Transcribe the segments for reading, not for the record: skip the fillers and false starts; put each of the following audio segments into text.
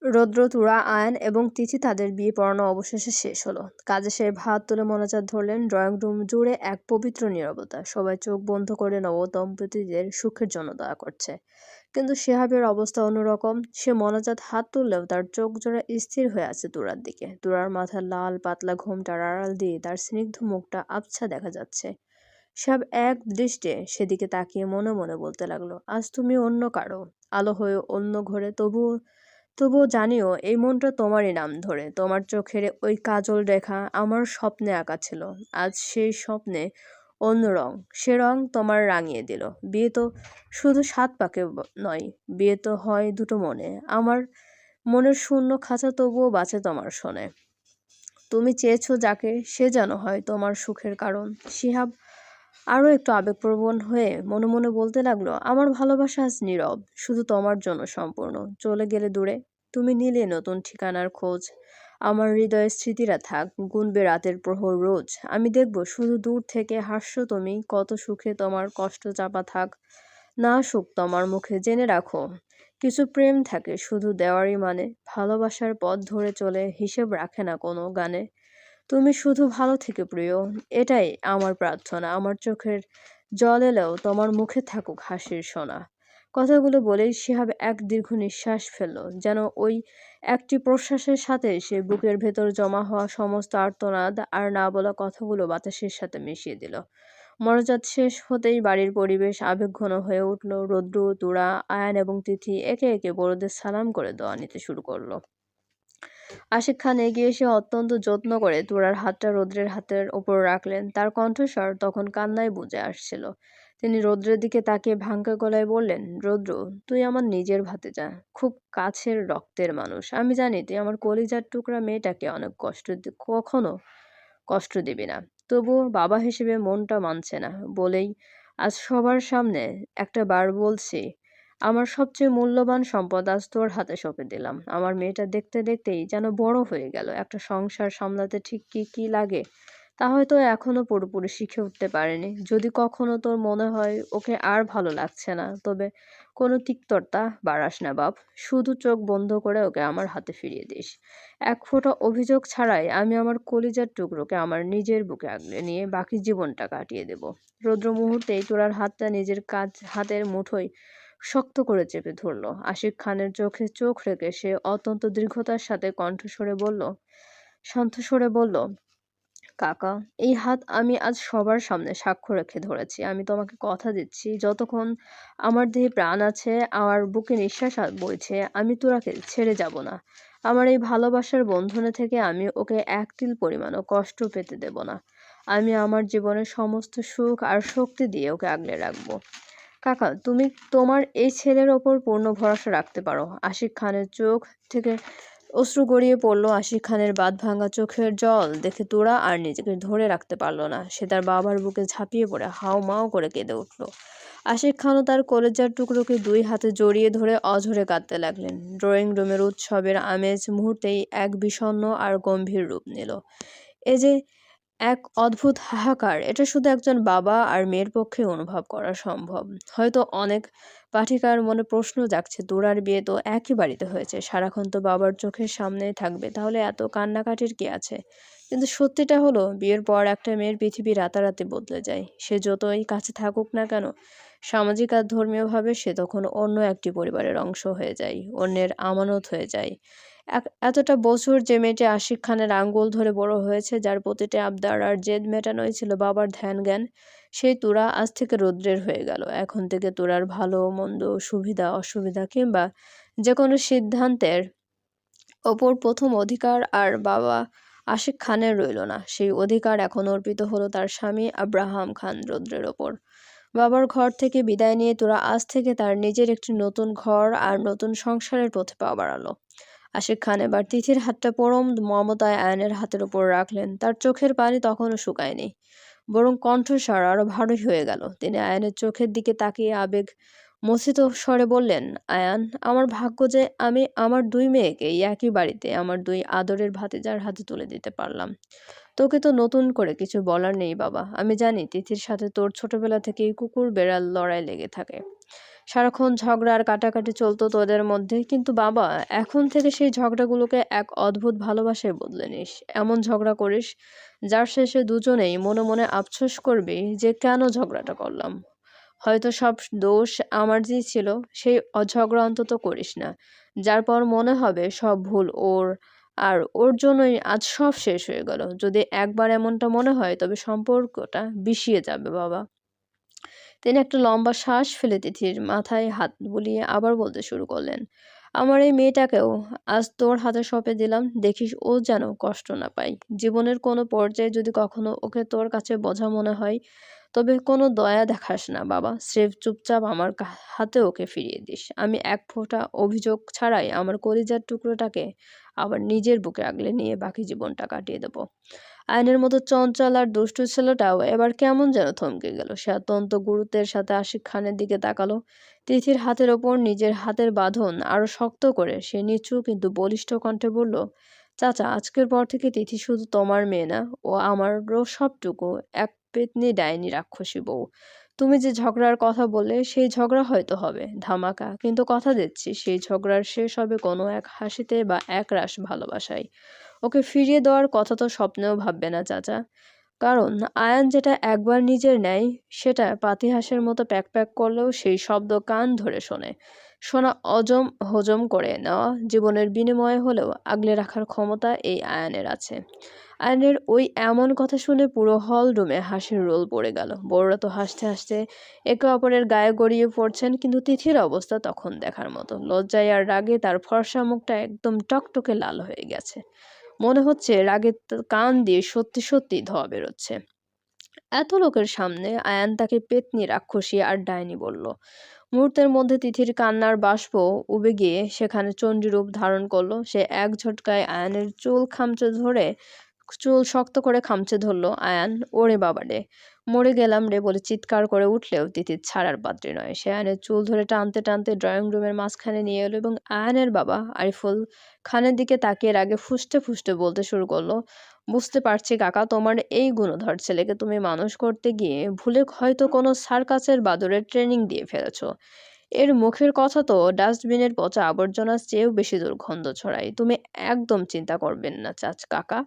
রৌদ্র, তুরা, আয়ান এবং তিথি তাদের বিয়ে পড়ানো অবশেষে শেষ হলো। কাজে সেই ভাত তুলে মোনাজাত ধরলেন। ড্রয়িং রুম জুড়ে এক পবিত্র নীরবতা। সবাই চোখ বন্ধ করে নবদম্পতিদের সুখের জন্য দোয়া করছে। কিন্তু শিহাবের অবস্থা অন্যরকম। সে মোনাজাত হাত তুললেও তার চোখ জোড়া স্থির হয়ে আছে তুরার দিকে। তুরার মাথার লাল পাতলা ঘোমটার আড়াল দিয়ে তার স্নিগ্ধ মুখটা আবছা দেখা যাচ্ছে। শিহাব এক দৃষ্টে সেদিকে তাকিয়ে মনে মনে বলতে লাগলো, আজ তুমি অন্য কারো, আলো হয়ে অন্য ঘরে, তবুও জানিও এই মনটা তোমারই নাম ধরে। তোমার চোখের ওই কাজল রেখা আমার স্বপ্নে আঁকা ছিল। আজ সেই স্বপ্নে অন্য রং, সে রং তোমার রাঙিয়ে দিল। বিয়ে তো শুধু সাত পাকে নয়, বিয়ে তো হয় দুটো মনে। আমার মনের শূন্য খাঁচা তবুও বাঁচে তোমার শোনে। তুমি চেয়েছো যাকে, সে যেন হয় তোমার সুখের কারণ। শিহাব আরো একটু আবেগপ্রবণ হয়ে মনে মনে বলতে লাগলো, আমার ভালোবাসা আজ নীরব, শুধু তোমার জন্য সম্পূর্ণ। চলে গেলে দূরে, তুমি নিলে নতুন ঠিকানার খোঁজ। আমার হৃদয়ে স্মৃতিরা থাক, গুনবে রাতের প্রহর রোজ। আমি দেখব শুধু দূর থেকে হাসছো তুমি, কত সুখে তোমার কষ্ট চাপা থাক। না সুখ তোমার মুখে, জেনে রাখো কিছু প্রেম থাকে শুধু দেওয়ারই মানে। ভালোবাসার পথ ধরে চলে, হিসেব রাখে না কোনো গানে। তুমি শুধু ভালো থেকে প্রিয়, এটাই আমার প্রার্থনা। আমার চোখের জল এলেও তোমার মুখে থাকুক হাসির সোনা। কথাগুলো বলেই শিহাব এক দীর্ঘ নিঃশ্বাস ফেলল, যেন ওই একটি প্রশ্বাসের সাথে সে বুকের ভেতর জমা হওয়া সমস্ত আর্তনাদ আর না বলা কথাগুলো বাতাসের সাথে মিশিয়ে দিল। মরজাত শেষ হতেই বাড়ির পরিবেশ আবেগঘন হয়ে উঠল। রৌদ্র, তুরা, আয়ান এবং তিথি একে একে বড়দের সালাম করে দোয়া নিতে শুরু করলো। আশিক খান এগিয়ে এসে অত্যন্ত যত্ন করে তুরার হাতটা রৌদ্রের হাতের ওপর রাখলেন। তার কণ্ঠস্বর তখন কান্নায় বুঝে আসছিল। তিনি রৌদ্রের দিকে তাকিয়ে ভাঙা গলায় বললেন, রৌদ্র, তুই আমার নিজের ভাতিজা, খুব কাছের রক্তের মানুষ। আমি জানি তুই আমার কলিজার টুকরা মেয়েটাকে অনেক কখনো কষ্ট দিবি না। তবুও বাবা হিসেবে মনটা মানছে না বলেই আজ সবার সামনে একটা বার বলছি, আমার সবচেয়ে মূল্যবান সম্পদ আজ তোর হাতে সঁপে দিলাম। আমার মেয়েটা দেখতে দেখতেই যেন বড় হয়ে গেল। একটা সংসার সামলাতে ঠিক কি কি লাগে তা হয়তো এখনো পুরোপুরি শিখে উঠতে পারেনি। যদি কখনো তোর মনে হয় ওকে আর ভালো লাগছে না, তবে কোনো তিক্ততা বাড়াস না বাপ। শুধু চোখ বন্ধ করে ওকে আমার হাতে ফিরিয়ে দিস। এক ফোঁটা অভিযোগ ছাড়াই আমি আমার কলিজার টুকরোকে আমার নিজের বুকে আগলে নিয়ে বাকি জীবনটা কাটিয়ে দেব। রৌদ্র মুহূর্তেই তোরার হাতটা নিজের হাতের মুঠোয় শক্ত করে চেপে ধরল। আশিক খানের চোখে চোখ রেখে সে অত্যন্ত দীর্ঘতার সাথে শান্ত স্বরে বলল, কাকা, এই হাত আমি আজ সবার সামনে সাক্ষ্য রেখে ধরেছি। আমি তোমাকে কথা দিচ্ছি, যতক্ষণ আমার দেহে প্রাণ আছে, আমার বুকে নিঃশ্বাস বইছে, আমি তোরাকে ছেড়ে যাব না। আমার এই ভালোবাসার বন্ধনে থেকে আমি ওকে এক তিল পরিমাণও কষ্ট পেতে দেব না। আমি আমার জীবনের সমস্ত সুখ আর শক্তি দিয়ে ওকে আগলে রাখবো। কাকা, তুমি তোমার এই ছেলের ওপর পূর্ণ ভরসা রাখতে পারো। আশিক খানের চোখ থেকে অশ্রু গড়িয়ে পড়ল। আশিক খানের বাঁধভাঙা চোখের জল দেখে তোরা আর নিজেকে ধরে রাখতে পারল না। সে তার বাবার বুকে ঝাঁপিয়ে পড়ে হাউমাউ করে কেঁদে উঠল। আশিক খানও তার কলেজার টুকরোকে দুই হাতে জড়িয়ে ধরে অঝরে কাঁদতে লাগলেন। ড্রয়িং রুমের উৎসবের আমেজ মুহূর্তেই এক বিষণ্ণ আর গম্ভীর রূপ নিল। এ যে এক অদ্ভুত হাহাকার, এটা শুধু একজন বাবা আর মেয়ের পক্ষে অনুভব করা সম্ভব। হয়তো অনেক পাঠিকার মনে প্রশ্ন জাগছে, তোরার বিয়ে তো একই বাড়িতে হয়েছে, সারাক্ষণ তো বাবার চোখের সামনেই থাকবে, তাহলে এত কান্নাকাটির কি আছে? কিন্তু সত্যিটা হলো, বিয়ের পর একটা মেয়ের পৃথিবী রাতারাতি বদলে যায়। সে যতই কাছে থাকুক না কেন, সামাজিক আর ধর্মীয়ভাবে সে তখন অন্য একটি পরিবারের অংশ হয়ে যায়, অন্যের আমানত হয়ে যায়। এতটা বছর যে মেয়েটি আশিক খানের আঙ্গুল ধরে বড় হয়েছে, যার প্রতিটি আবদার আর জেদ মেটানোই ছিল বাবার ধ্যান জ্ঞান, সেই তুরা আজ থেকে রৌদ্রের হয়ে গেল। এখন থেকে তুরার ভালো মন্দ, সুবিধা অসুবিধা কিংবা যে কোনো সিদ্ধান্তের ওপর প্রথম অধিকার আর বাবা আশিক খানের রইল না। সেই অধিকার এখন অর্পিত হলো তার স্বামী আব্রাহাম খান রৌদ্রের ওপর। বাবার ঘর থেকে বিদায় নিয়ে তোরা আজ থেকে তার নিজের একটি নতুন ঘর আর নতুন সংসারের পথে পা বাড়ালো। আশিক খান এবার তিথির হাতটা পরম মমতায় আয়নের হাতের উপর রাখলেন। তার চোখের পানি তখনও শুকায়নি, বরং কণ্ঠস্বর আরো ভারী হয়ে গেল। তিনি আয়ানের চোখের দিকে তাকিয়ে আবেগ মথিত স্বরে বললেন, আয়ান, আমার ভাগ্য যে আমি আমার দুই মেয়েকে এই একই বাড়িতে আমার দুই আদরের ভাতিজার হাতে তুলে দিতে পারলাম। তোকে তো নতুন করে কিছু বলার নেই বাবা। আমি জানি তিথির সাথে তোর ছোটবেলা থেকেই কুকুর বেড়াল লড়াই লেগে থাকে। সারাক্ষণ ঝগড়া আর কাটাকাটি চলতো তোদের মধ্যে, কিন্তু বাবা এখন থেকে সেই ঝগড়াগুলোকে এক অদ্ভুত ভালোবাসায় বদলে নিস। এমন ঝগড়া করিস যার শেষে দুজনেই মনে মনে আফসোস করবি যে কেন ঝগড়াটা করলাম। হয়তো সব দোষ আমার যে ছিল, সেই ঝগড়া অন্তত করিস না, যার পর মনে হবে সব ভুল ওর, আর ওর জন্যই আজ সব শেষ হয়ে গেল। যদি একবার এমনটা মনে হয় তবে সম্পর্কটা বিষিয়ে যাবে বাবা। তিনি একটা লম্বা শ্বাস ফেলে তিথির মাথায় হাত বুলিয়ে আবার বলতে শুরু করলেন, আমার এই মেয়েটাকেও আজ তোর হাতে সঁপে দিলাম, দেখিস ও যেন কষ্ট না পায়। জীবনের কোনো পর্যায়ে যদি কখনো ওকে তোর কাছে বোঝা মনে হয়, তবে কোনো দয়া দেখাস না বাবা, স্রেফ চুপচাপ আমার হাতে ওকে ফিরিয়ে দিস। আমি এক ফোঁটা অভিযোগ ছাড়াই আমার কলিজার টুকরোটাকে আবার নিজের বুকে আগলে নিয়ে বাকি জীবনটা কাটিয়ে দেবো। আয়নের মতো চঞ্চল আর দুষ্টু ছেলেটাও এবার কেমন যেন থমকে গেল। সে অত্যন্ত গুরুত্বের সাথে আশিক খানের দিকে তাকালো। তিথির হাতের ওপর নিজের হাতের বাঁধন আরো শক্ত করে সে নিচু কিন্তু বলিষ্ঠ কণ্ঠে বলল, চাচা, আজকের পর থেকে তিথি শুধু তোমার মেয়ে না, ও আমারও সবটুকু, এক পেতনি ডাইনি রাক্ষসী বউ। তুমি যে ঝগড়ার কথা বললে সেই ঝগড়া হয়তো হবে ধামাকা, কিন্তু কথা দিচ্ছি সেই ঝগড়ার শেষ হবে কোনো এক হাসিতে বা এক রাশ ভালোবাসায়। ওকে ফিরিয়ে দেওয়ার কথা তো স্বপ্নেও ভাববে না চাচা। কারণ আয়ান যেটা একবার নিজের নেয়, সেটা পাতিহাঁসের মতো প্যাক প্যাক করলেও সেই শব্দ কান ধরে শোনে। শোনা অজম হজম করে নেওয়া জীবনের বিনিময়ে হলেও আগলে রাখার ক্ষমতা এই আয়ানের আছে। আয়ানের ওই এমন কথা শুনে পুরো হল রুমে হাসির রোল পড়ে গেল। বড়রা তো হাসতে হাসতে একে অপরের গায়ে গড়িয়ে পড়ছেন, কিন্তু তিথির অবস্থা তখন দেখার মতো। লজ্জায় আর রাগে তার ফর্সা মুখটা একদম টকটকে লাল হয়ে গেছে। মনে হচ্ছে রাগে কান দিয়ে সত্যি সত্যি ধোঁয়া বেরোচ্ছে। এত লোকের সামনে আয়ান তাকে পেতনি, রাক্ষসী আর ডাইনি বলল। মুহূর্তের মধ্যে তিথির কান্নার বাষ্প উবে গিয়ে সেখানে চণ্ডীরূপ ধারণ করলো। সে এক ঝটকায় আয়ানের চুল শক্ত করে খামচে ধরলো। আয়ান, ওরে বাবা রে, মরে গেলাম রে বলে চিৎকার করে উঠলেও তিথির ছাড়ার পাত্রী নয়। সে আয়ানের চুল ধরে টানতে টানতে ড্রয়িং রুমের মাঝখানে নিয়ে এলো এবং আয়ানের বাবা আরিফুল খানের দিকে তাকিয়ে আগে ফুঁসতে ফুঁসতে বলতে শুরু করলো, বুঝতে পারছি কাকা, তোমার এই গুণধর ছেলেকে তুমি মানুষ করতে গিয়ে ভুলে হয়তো কোনো সার্কাসের বাদরের ট্রেনিং দিয়ে ফেলেছো। এর মুখের কথা তো ডাস্টবিনের পচা আবর্জনার চেয়েও বেশি দুর্গন্ধ ছড়ায়। তুমি একদম চিন্তা করবেন না কাকা,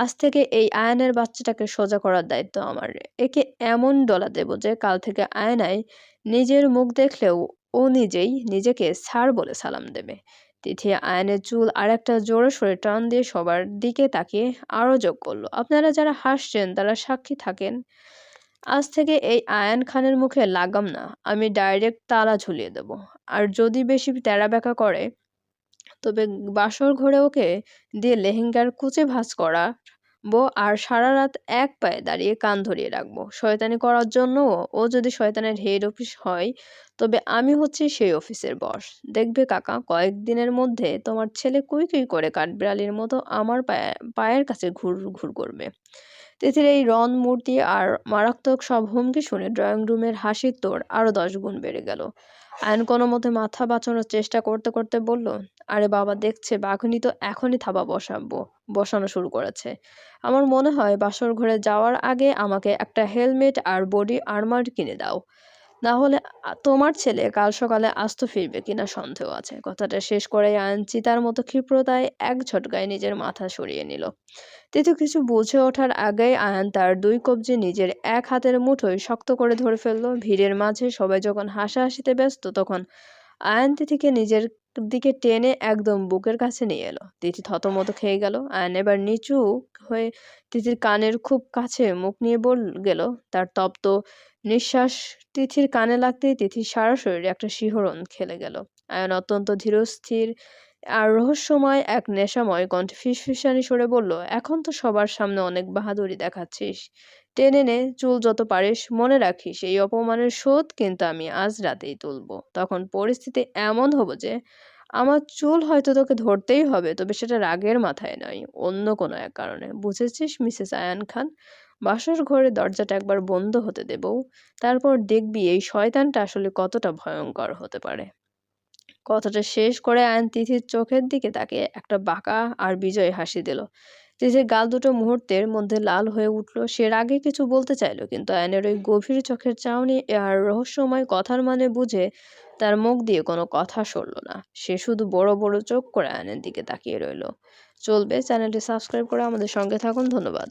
আজ থেকে এই আয়নের বাচ্চাটাকে সোজা করার দায়িত্ব আমার। একে এমন ডলা দেব যে কাল থেকে আয়নায় নিজের মুখ দেখলেও ও নিজেই নিজেকে স্যার বলে সালাম দেবে। তিথি আয়নের চুল আর একটা জোরে সরে টান দিয়ে সবার দিকে তাকিয়ে আরো যোগ করলো, আপনারা যারা হাসছেন তারা সাক্ষী থাকেন। আজ থেকে এই আয়ান খানের মুখে লাগাম না, আমি ডাইরেক্ট তালা ঝুলিয়ে দেব। আর যদি বেশি তেড়াবেকা করে তবে বাসর ঘরে ওকে দিয়ে লেহেঙ্গার কুচি ভাঁজ করাবো আর সারা রাত এক পায়ে দাঁড়িয়ে কান ধরিয়ে রাখবো। শয়তানি করার জন্য ও যদি শয়তানের হেড অফিস হয়, তবে আমি হচ্ছি সেই অফিসের বস। দেখবে কাকা, কয়েকদিনের মধ্যে তোমার ছেলে কুই কুই করে কাঠবিড়ালির মতো আমার পায়ের কাছে ঘুর ঘুর করবে। তিথির এই রণ মূর্তি আর মারাত্মক সব হুমকি শুনে ড্রয়িং রুমের হাসির তোড় আরো 10 গুণ বেড়ে গেল। আয়ন কোনো মতে মাথা বাঁচানোর চেষ্টা করতে করতে বলল, আরে বাবা, দেখছে বাঘুনি তো এখনই থাবা বসানো শুরু করেছে। আমার মনে হয় বাসর ঘরে যাওয়ার আগে আমাকে একটা হেলমেট আর বডি আর্মার কিনে দাও, না হলে তোমার ছেলে কাল সকালে আস্ত ফিরবে কিনা সন্দেহ আছে। কথাটা শেষ করে আয়ন চিতার মতো ক্ষিপ্রতায় এক ঝটকায় নিজের মাথা সরিয়ে নিল। তিতু কিছু বুঝে ওঠার আগেই আয়ান তার 2 কবজি নিজের এক হাতের মুঠোয় শক্ত করে ধরে ফেলল। ভিড়ের মাঝে সবাই যখন হাসাহাসিতে ব্যস্ত, তখন আয়ান তিথিকে নিজের দিকে টেনে একদম বুকের কাছে নিয়ে এলো। তিথি থতমত খেয়ে গেল। আয়ান এবার নিচু হয়ে তিথির কানের খুব কাছে মুখ নিয়ে গেল। তার তপ্ত নিঃশ্বাস তিথির কানে লাগতেই তিথির সারা শরীরে একটা শিহরণ খেলে গেল। আয়ান অত্যন্ত ধীরস্থির আর রহস্যময় এক নেশাময় কণ্ঠে ফিসফিসানি সরে বলল, এখন তো সবার সামনে অনেক বাহাদুরি দেখাচ্ছিস, টেনে নে চুল যত পারিস, মনে রাখিস এই অপমানের শোধ কিন্তু আমি আজ রাতেই তুলবো। তখন পরিস্থিতি এমন হবো যে আমার চুল হয়তো তোকে ধরতেই হবে, তবে সেটা রাগের মাথায় নয়, অন্য কোনো এক কারণে। বুঝেছিস মিসেস আয়ান খান? বাসর ঘরে দরজাটা একবার বন্ধ হতে দেবো, তারপর দেখবি এই শয়তানটা আসলে কতটা ভয়ঙ্কর হতে পারে। কথাটা শেষ করে আয়ন তিথির চোখের দিকে তাকিয়ে একটা বাঁকা আর বিজয় হাসি দিল। তিথির গাল দুটো মুহূর্তের মধ্যে লাল হয়ে উঠল। সে রাগে কিছু বলতে চাইল, কিন্তু আয়নের ওই গভীর চোখের চাহনি আর রহস্যময় কথার মানে বুঝে তার মুখ দিয়ে কোনো কথা সরল না। সে শুধু বড় বড় চোখ করে আয়নের দিকে তাকিয়ে রইল। চলবে, চ্যানেলটি সাবস্ক্রাইব করে আমাদের সঙ্গে থাকুন। ধন্যবাদ।